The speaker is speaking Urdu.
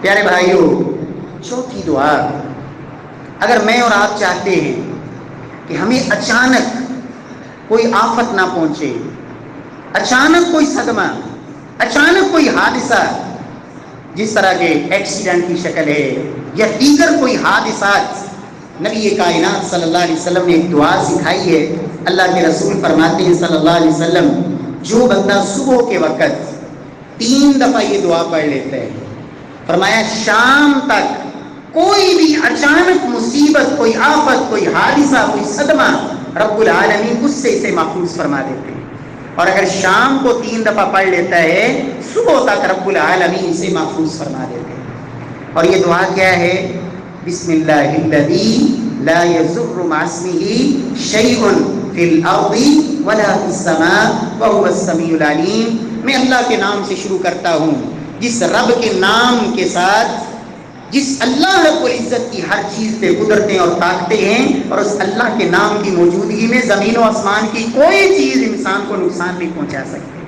پیارے بھائیوں، چوتھی دعا، اگر میں اور آپ چاہتے ہیں کہ ہمیں اچانک کوئی آفت نہ پہنچے، اچانک کوئی صدمہ، اچانک کوئی حادثہ، جس طرح کے ایکسیڈنٹ کی شکل ہے یا دیگر کوئی حادثات، نبی کائنات صلی اللہ علیہ وسلم نے ایک دعا سکھائی ہے۔ اللہ کے رسول فرماتے ہیں صلی اللہ علیہ وسلم، جو بندہ صبح کے وقت 3 دفعہ یہ دعا پڑھ لیتا ہے، فرمایا شام تک کوئی بھی اچانک مصیبت، کوئی آفت، کوئی حادثہ، کوئی صدمہ، رب العالمین اس سے اسے محفوظ فرما دیتے ہیں۔ اور اگر شام کو 3 دفعہ پڑھ لیتا ہے، صبح تک رب العالمین اسے محفوظ فرما دیتے ہیں۔ اور یہ دعا کیا ہے؟ بسم اللہ الذی لا یضر مع اسمہ شیء فی الارض ولا فی السماء وهو السمیع العلیم۔ میں اللہ کے نام سے شروع کرتا ہوں، جس رب کے نام کے ساتھ، جس اللہ رب العزت کی ہر چیز پہ قدرتیں اور طاقتیں ہیں، اور اس اللہ کے نام کی موجودگی میں زمین و آسمان کی کوئی چیز انسان کو نقصان نہیں پہنچا سکتی۔